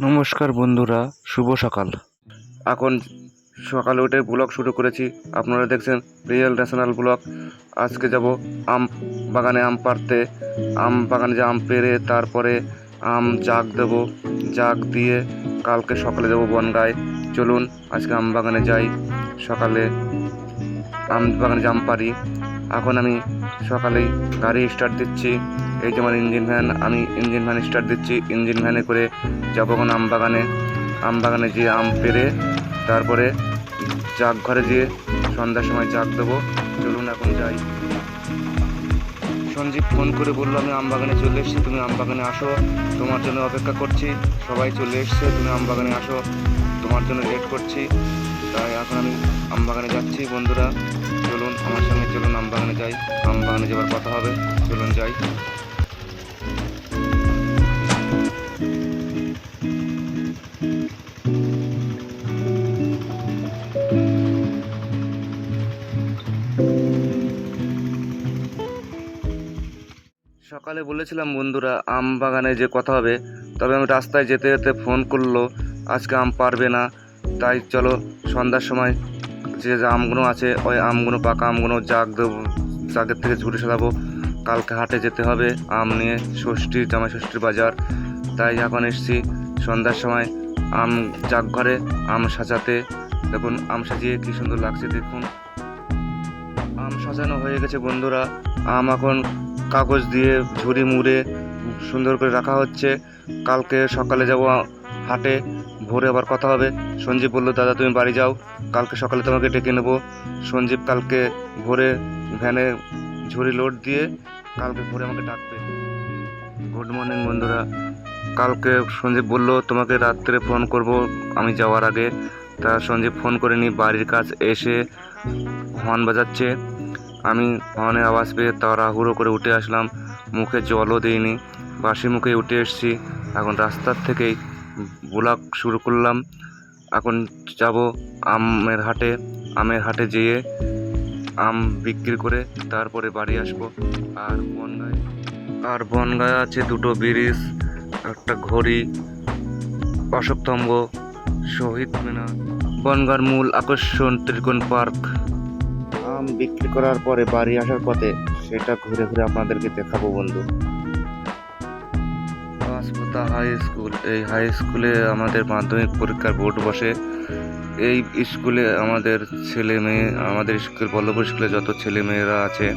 নমস্কার বন্ধুরা, শুভ সকাল। এখন সকালে উঠে ব্লগ শুরু করেছি। আপনারা দেখছেন রিয়েল ন্যাশনাল ব্লগ। আজকে যাব আম বাগানে আম পাড়তে। আম বাগানে যে আম পেড়ে তারপরে আম জাগ দেব, জাগ দিয়ে কালকে সকালে যাব বনগাঁয়। চলুন আজকে আম বাগানে যাই। সকালে আম বাগানে যে আম পাড়ি। এখন আমি সকালেই গাড়ি স্টার্ট দিচ্ছি। এই যেমন ইঞ্জিন ভ্যান, আমি ইঞ্জিন ভ্যান স্টার্ট দিচ্ছি। ইঞ্জিন ভ্যানে করে যাবো এখন আম বাগানে। আম বাগানে যেয়ে আম পেড়ে তারপরে জাগ ঘরে যেয়ে সন্ধ্যার সময় জাগ দেবো। চলুন এখন যাই। সঞ্জীব ফোন করে বললো আমি আম বাগানে চলে এসেছি, তুমি আম বাগানে আসো, তোমার জন্য অপেক্ষা করছি। সবাই চলে এসছে, তুমি আম বাগানে আসো, তোমার জন্য ওয়েট করছি। তাই এখন আমি আম বাগানে যাচ্ছি। বন্ধুরা চলুন আমার সঙ্গে, চলুন আম বাগানে যাই। আম বাগানে যাওয়ার কথা হবে, চলুন যাই। সকালে বলেছিলাম বন্ধুরা আম বাগানে যে কথা হবে, তবে আমি রাস্তায় যেতে যেতে ফোন করলো আজকে আম পারবে না। তাই চলো সন্ধ্যার সময় যে যে আমগুলো আছে ওই আমগুলো, পাকা আমগুলো জাগ দেবো, জাগের থেকে ঝুড়ি সাজাবো। কালকে হাটে যেতে হবে আম নিয়ে, ষষ্ঠী জামাই ষষ্ঠীর বাজার। তাই এখন এসছি সন্ধ্যার সময় আম জাগ ঘরে আম সাজাতে। দেখুন আম সাজিয়ে কি সুন্দর লাগছে, দেখুন আম সাজানো হয়ে গেছে বন্ধুরা। আম এখন কাগজ দিয়ে ঝুড়ি মুড়ে সুন্দর করে রাখা হচ্ছে। কালকে সকালে যাব হাটে, ভোরে আবার কথা হবে। সঞ্জীব বললো দাদা তুমি বাড়ি যাও, কালকে সকালে তোমাকে ডেকে নেবো। সঞ্জীব কালকে ভোরে ভ্যানে ঝুড়ি লোড দিয়ে কালকে ভোরে আমাকে ডাকবে। গুড মর্নিং বন্ধুরা। কালকে সঞ্জীব বললো তোমাকে রাত্রে ফোন করব আমি যাওয়ার আগে। তা সঞ্জীব ফোন করেনি, বাড়ির কাজ এসে হর্ন বাজাচ্ছে। আমি হর্নের আওয়াজ পেয়ে তাড়াহুড়ো করে উঠে আসলাম, মুখে জলও দিইনি, বাসি মুখে উঠে এসেছি। এখন রাস্তার থেকেই ব্লগ শুরু করলাম। এখন যাব আমের হাটে। আমের হাটে যেয়ে আম বিক্রি করে তারপরে বাড়ি আসবো। বনগাঁয় আছে দুটো ব্রিজ, একটা ঘড়ি, অশোকস্তম্ভ, শহীদ মিনার, বনগাঁর মূল আকর্ষণ ত্রিকোণ পার্ক। আম বিক্রি করার পরে বাড়ি আসার পথে সেটা ঘুরে ঘুরে আপনাদেরকে দেখাবো বন্ধু। পাঁচপোতা হাই স্কুল, এই হাই স্কুলে আমাদের মাধ্যমিক পরীক্ষার বোর্ড বসে। এই স্কুলে আমাদের ছেলে মেয়ে, আমাদের স্কুল বল্লভপুর স্কুলে যত ছেলে মেয়েরা আছে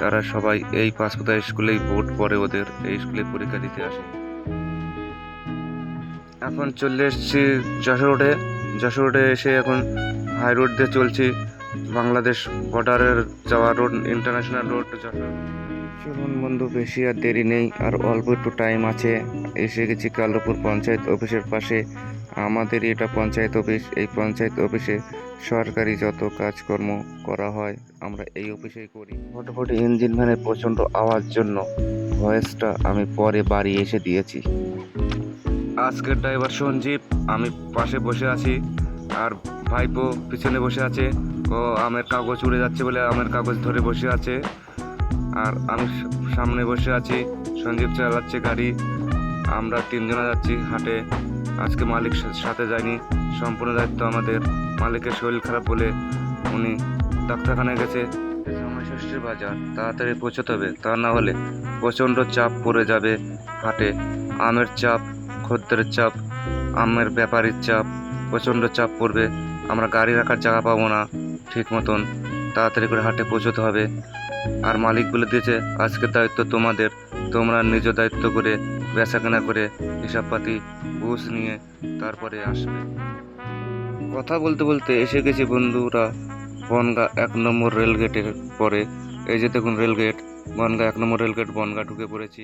তারা সবাই এই পাঁচপোতা স্কুলেই বোর্ড পড়ে, ওদের এই স্কুলে পরীক্ষা দিতে আসে। এখন চলে এসেছি যশোর রোডে। যশোর রোডে এসে এখন হাই রোড দিয়ে চলছি, বাংলাদেশ বর্ডারের যাওয়া রোড, ইন্টারন্যাশনাল রোড যশোর। চলুন বন্ধু, বেশি আর দেরি নেই, আর অল্প একটু টাইম আছে। এসে গেছি কালুপুর পঞ্চায়েত অফিসের পাশে। আমাদের এটা পঞ্চায়েত অফিস। এই পঞ্চায়েত অফিসে সরকারি যত কাজকর্ম করা হয় আমরা এই অফিসেই করি। ফটোফটো ইঞ্জিন ভ্যানের প্রচণ্ড আওয়াজ জন্য ভয়েসটা আমি পরে বাড়ি এসে দিয়েছি। আজকের ড্রাইভার সঞ্জীব, আমি পাশে বসে আছি, আর ভাইপো পিছনে বসে আছে। ও আমের কাগজ উড়ে যাচ্ছে বলে আমের কাগজ ধরে বসে আছে, আর আমি সামনে বসে আছি। সঞ্জীব চালাচ্ছে গাড়ি। আমরা তিনজনা যাচ্ছি হাটে। আজকে মালিক সাথে যায়নি, সম্পূর্ণ দায়িত্ব আমাদের। মালিকের শরীর খারাপ বলে উনি ডাক্তারখানায় গেছে। জামাই ষষ্ঠীর বাজার, তাড়াতাড়ি পৌঁছতে হবে, তা না হলে প্রচণ্ড চাপ পড়ে যাবে হাটে। আমের চাপ, খদ্দেরের চাপ, আমের ব্যাপারীর চাপ, প্রচণ্ড চাপ পড়বে। আমরা গাড়ি রাখার জায়গা পাবো না ঠিক মতন। তাড়াতাড়ি করে হাটে পৌঁছতে হবে। আর মালিক বলে দিয়েছে আজকের দায়িত্ব তোমাদের, তোমরা নিজ দায়িত্ব করে বেচাকেনা করে হিসাবপাতি বুঝ নিয়ে তারপরে আসবে। কথা বলতে বলতে এসে গেছি বন্ধুরা বনগাঁ 1 নম্বর রেলগেটের পরে। এই যে দেখুন রেলগেট, বনগাঁ 1 নম্বর রেলগেট, বনগাঁ ঢুকে পড়েছি।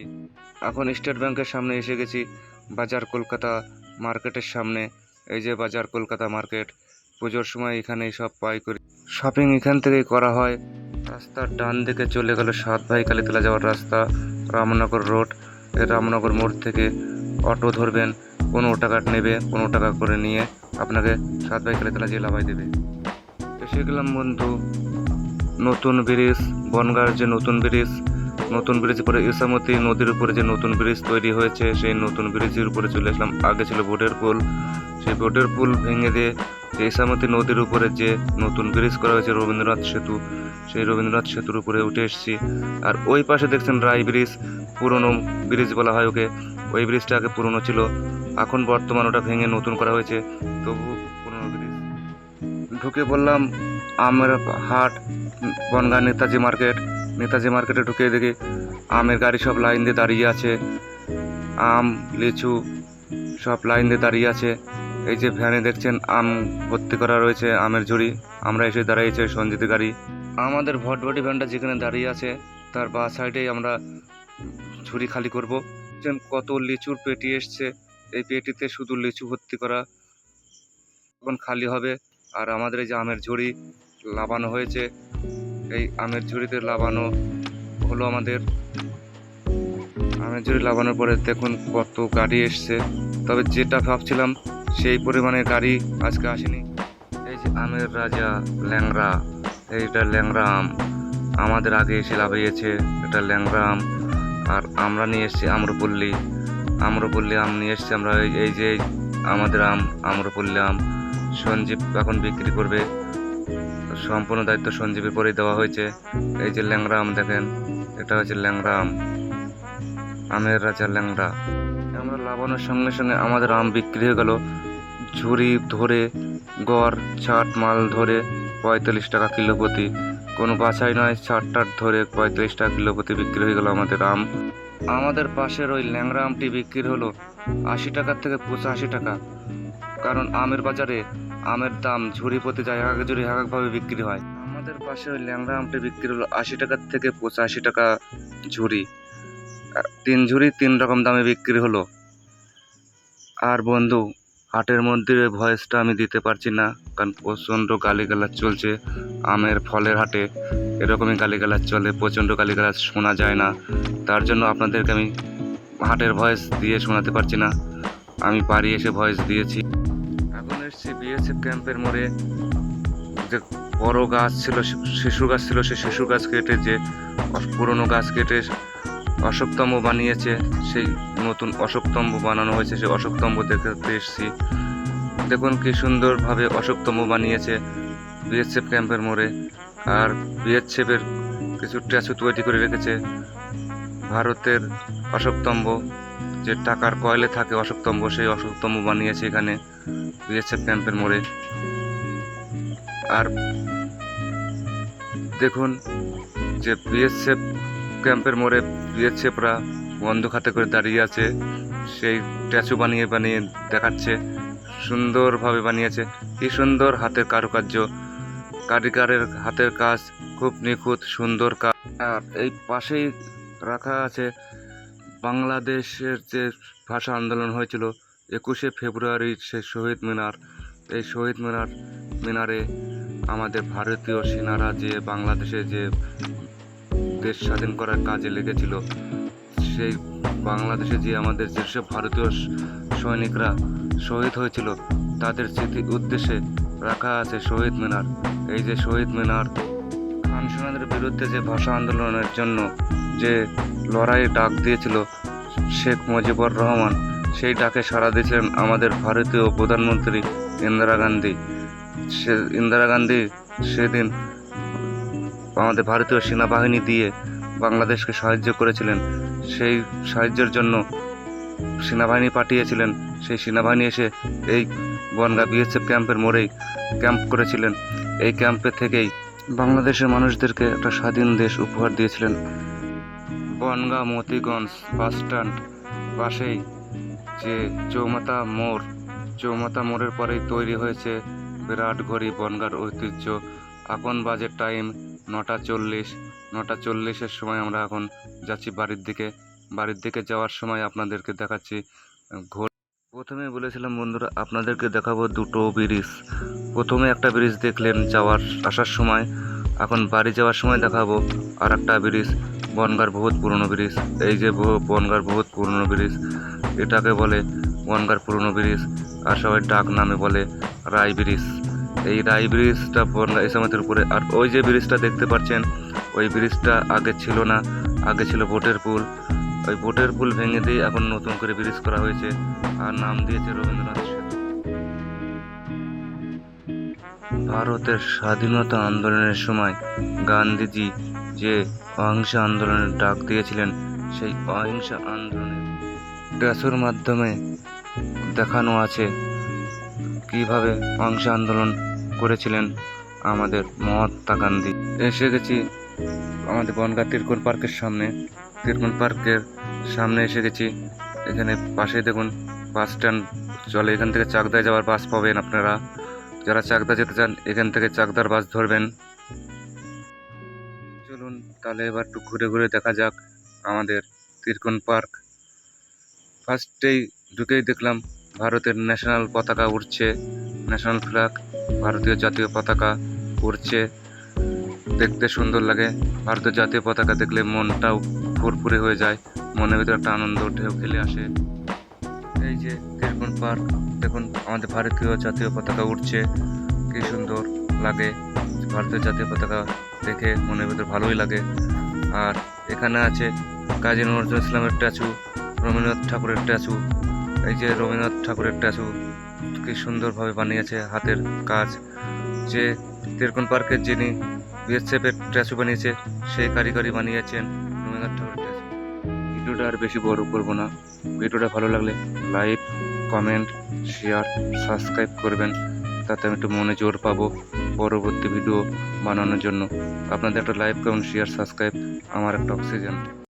এখন স্টেট ব্যাংকের সামনে এসে গেছি, বাজার কলকাতা মার্কেটের সামনে। এই যে বাজার কলকাতা মার্কেট, পুজোর সময় এখানেই সব পাইকারি শপিং এখান থেকেই করা হয়। রাস্তার ডান দিকে চলে গেল 7 ভাই কালীতলা যাওয়ার রাস্তা, রামনগর রোড। এই রামনগর মোড় থেকে অটো ধরবেন, 15 টাকা নেবে, 15 টাকা করে নিয়ে আপনাকে 7 ভাই কালীতলা জেলা ভাই দেবে। এসে গেলাম বন্ধু নতুন ব্রিজ, বনগাঁর যে নতুন ব্রিজ, নতুন ব্রিজ করে ইসামতি নদীর উপরে যে নতুন ব্রিজ তৈরি হয়েছে সেই নতুন ব্রিজের উপরে চলে আসলাম। আগে ছিল বোটের পুল, সেই বোটের পুল ভেঙে দিয়ে যে ইসামতি নদীর উপরে যে নতুন ব্রিজ করা হয়েছে রবীন্দ্রনাথ সেতু, সেই রবীন্দ্রনাথ সেতুর উপরে উঠে এসেছি। আর ওই পাশে দেখছেন রাই ব্রিজ, পুরনো ব্রিজ বলা হয় ওকে। ওই ব্রিজটা আগে পুরনো ছিল, এখন বর্তমান ওটা ভেঙে নতুন করা হয়েছে, তবু পুরনো ব্রিজ। ঢুকে পড়লাম আমের হাট, বনগাঁ নেতাজি মার্কেট। নেতাজি মার্কেটে ঢুকে দেখি আমের গাড়ি সব লাইন দিয়ে দাঁড়িয়ে আছে, আম লিচু সব লাইন দিয়ে দাঁড়িয়ে আছে। এই যে ভ্যানে দেখছেন আম ভর্তি করা রয়েছে, আমের ঝুড়ি। আমরা এসে দাঁড়িয়েছে সঞ্জিতের গাড়ি। আমাদের ভটভটি ভ্যানটা যেখানে দাঁড়িয়ে আছে তার বাঁ সাইডেই আমরা ঝুড়ি খালি করব। কত লিচুর পেটি এসছে, এই পেটিতে শুধু লিচু ভর্তি করা, এখন খালি হবে। আর আমাদের এই যে আমের ঝুড়ি লাগানো হয়েছে, এই আমের ঝুড়িতে লাগানো হলো আমাদের। আমের ঝুড়ি লাগানোর পরে দেখুন কত গাড়ি এসছে, তবে যেটা ভাবছিলাম সেই পরিমাণে গাড়ি আজকে আসেনি। এই যে আমের রাজা ল্যাংড়া, এইটা ল্যাংড়া আম আমাদের আগে এসে লাগাইয়েছে, এটা ল্যাংড়া আম। আর আমরা নিয়ে এসেছি আম্রপল্লী, আম্রপল্লী আম নিয়ে এসেছি আমরা। এই যে আমাদের আম আম্রপল্লী আম, সঞ্জীব এখন বিক্রি করবে, সম্পূর্ণ দায়িত্ব সঞ্জীবের পরেই দেওয়া হয়েছে। এই যে ল্যাংড়া আম দেখেন, এটা হচ্ছে ল্যাংড়া আম, আমের রাজা ল্যাংড়া। আমরা লাগানোর সঙ্গে সঙ্গে আমাদের আম বিক্রি হয়ে গেল। ঝুড়ি ধরে গড় ছাট মাল ধরে 45 টাকা কিলো প্রতি, কোনো বাছাই নয়, ছাট টাট ধরে 45 টাকা কিলো প্রতি বিক্রি হয়ে গেল আমাদের আম। আমাদের পাশের ওই ল্যাংড়া আমটি বিক্রি হলো 80 টাকা থেকে 85 টাকা, কারণ আমের বাজারে আমের দাম ঝুড়ি প্রতি যায় এক ঝুড়ি এক একভাবে বিক্রি হয়। আমাদের পাশে ওই ল্যাংড়া আমটি বিক্রি হলো 80 টাকা থেকে 85 টাকা ঝুড়ি, 3 ঝুড়ি 3 রকম দামে বিক্রি হলো। আর বন্ধু, হাটের মধ্যে ভয়েসটা আমি দিতে পারছি না, কারণ প্রচণ্ড গালিগালাজ চলছে। আমের ফলের হাটে এরকমই গালিগালাজ চলে, প্রচণ্ড গালিগালাজ শোনা যায় না, তার জন্য আপনাদেরকে আমি হাটের ভয়েস দিয়ে শোনাতে পারছি না। আমি বাড়ি এসে ভয়েস দিয়েছি। এখন এসেছি বিএসএফ ক্যাম্পের মোড়ে। যে বড় গাছ ছিল, শিশু গাছ ছিল, সেই শিশু গাছ কেটে যে পুরনো গাছ কেটে অশোকতম্ব বানিয়েছে, সেই নতুন অশোকতম্ব বানানো হয়েছে, সেই অশোকতম্ব দেখতে এসেছি। দেখুন কি সুন্দরভাবে অশোকতম্ব বানিয়েছে বিএসএফ ক্যাম্পের মোড়ে। আর বিএসএফের কিছু স্ট্যাচু তৈরি করে রেখেছে, ভারতের অশোকতম্ব, যে টাকার কয়েলে থাকে অশোকতম্ব, সেই অশোকতম্ব বানিয়েছে এখানে বিএসএফ ক্যাম্পের মোড়ে। আর দেখুন যে বিএসএফ ক্যাম্পের মোড়ে বিএসএফরা বন্দুক হাতে করে দাঁড়িয়ে আছে, সেই স্ট্যাচু বানিয়ে বানিয়ে দেখাচ্ছে, সুন্দরভাবে বানিয়েছে। কি সুন্দর হাতের কারুকার্য, কারিগরের হাতের কাজ, খুব নিখুঁত সুন্দর কাজ। আর এই পাশেই রাখা আছে বাংলাদেশের যে ভাষা আন্দোলন হয়েছিল 21শে ফেব্রুয়ারির সেই শহীদ মিনার। এই শহীদ মিনারে আমাদের ভারতীয় সেনারা যে বাংলাদেশে যে দেশ স্বাধীন করার কাজে লেগেছিল, সেই বাংলাদেশে যে আমাদের যেসব ভারতীয় সৈনিকরা শহীদ হয়েছিল তাদের স্মৃতি উদ্দেশ্যে রাখা আছে শহীদ মিনার। এই যে শহীদ মিনার, খান সেনাদের বিরুদ্ধে যে ভাষা আন্দোলনের জন্য যে লড়াইয়ে ডাক দিয়েছিল শেখ মুজিবুর রহমান, সেই ডাকে সাড়া দিয়েছিলেন আমাদের ভারতীয় প্রধানমন্ত্রী ইন্দিরা গান্ধী। ইন্দিরা গান্ধী সেদিন আমাদের ভারতীয় সেনাবাহিনী দিয়ে বাংলাদেশকে সাহায্য করেছিলেন, সেই সাহায্যের জন্য সেনাবাহিনী পাঠিয়েছিলেন। সেই সেনাবাহিনী এসে এই বনগাঁ বিএসএফ ক্যাম্পের মোড়েই ক্যাম্প করেছিলেন। এই ক্যাম্পে থেকেই বাংলাদেশের মানুষদেরকে একটা স্বাধীন দেশ উপহার দিয়েছিলেন। বনগাঁ মতিগঞ্জ বাস স্ট্যান্ড পাশেই যে চৌমাথা মোড়ের পরেই তৈরি হয়েছে বিরাট ঘড়ি, বনগাঁর ঐতিহ্য। এখন বাজে টাইম 9:40। 9:40-এর সময় আমরা এখন যাচ্ছি বাড়ির দিকে যাওয়ার সময় আপনাদেরকে দেখাচ্ছি ঘড়ি। প্রথমে বলেছিলাম বন্ধুরা আপনাদেরকে দেখাবো দুটো ব্রিজ। প্রথমে একটা ব্রিজ দেখলেন আসার সময়, এখন বাড়ি যাওয়ার সময় দেখাবো আর একটা ব্রিজ, বনগাঁর বহুত পুরনো ব্রিজ। এই যে বনগাঁর বহুত পুরনো ব্রিজ, এটাকে বলে বনগাঁর পুরনো ব্রিজ, আর সবাই ডাক নামে বলে রাই ব্রিজ। এই রাই ব্রিজটা ইসামতির উপরে। আর ওই যে ব্রিজটা দেখতে পাচ্ছেন, ওই ব্রিজটা আগে ছিল না, আগে ছিল বোটের পুল। ওই বোটের পুল ভেঙে দিয়ে এখন নতুন করে ব্রিজ করা হয়েছে আর নাম দিয়েছে রবীন্দ্রনাথ সেতু। ভারতের স্বাধীনতা আন্দোলনের সময় গান্ধীজি যে অহিংস আন্দোলনের ডাক দিয়েছিলেন, সেই অহিংস আন্দোলনের স্ট্যাচুর মাধ্যমে দেখানো আছে কিভাবে অহিংস আন্দোলন করেছিলেন আমাদের মহাত্মা গান্ধী। এসে গেছি আমাদের বনগাঁ তিরকোন পার্কের সামনে। তিরকোন পার্কের সামনে এসে গেছি। এখানে পাশে দেখুন বাস স্ট্যান্ড চলে, এখান থেকে চাকদায় যাওয়ার বাস পাবেন আপনারা। যারা চাকদা যেতে চান এখান থেকে চাকদার বাস ধরবেন। চলুন তাহলে এবার একটু ঘুরে ঘুরে দেখা যাক আমাদের তিরকোন পার্ক। ফার্স্টেই ঢুকেই দেখলাম ভারতের ন্যাশনাল পতাকা উড়ছে, ন্যাশনাল ফ্ল্যাগ, ভারতীয় জাতীয় পতাকা উড়ছে। দেখতে সুন্দর লাগে। ভারতের জাতীয় পতাকা দেখলে মনটাও ফুরফুরে হয়ে যায়, মনের ভিতরে একটা আনন্দ ঢেউ খেলে আসে। এই যে তিরকোন পার্ক, দেখুন আমাদের ভারতীয় জাতীয় পতাকা উঠছে, কি সুন্দর লাগে। ভারতীয় জাতীয় পতাকা দেখে মনের ভিতরে ভালোই লাগে। আর এখানে আছে কাজী নজরুল ইসলামের স্ট্যাচু, রবীন্দ্রনাথ ঠাকুরের স্ট্যাচু। এই যে রবীন্দ্রনাথ ঠাকুরের স্ট্যাচু কি সুন্দরভাবে বানিয়েছে, হাতের কাজ। যে তিরকোন পার্কের যিনি বিএসএফের স্ট্যাচু বানিয়েছে, সেই কারিগরি বানিয়েছেন রবীন্দ্রনাথ ঠাকুরের স্ট্যাচু। ভিডিওটা আর বেশি বড় করব না। ভিডিওটা ভালো লাগলে লাইক, কমেন্ট, শেয়ার, সাবস্ক্রাইব করবেন, তাতে আমি একটু মনে জোর পাবো পরবর্তী ভিডিও বানানোর জন্য। আপনাদের একটা লাইক, কমেন্ট, শেয়ার, সাবস্ক্রাইব আমার একটা অক্সিজেন।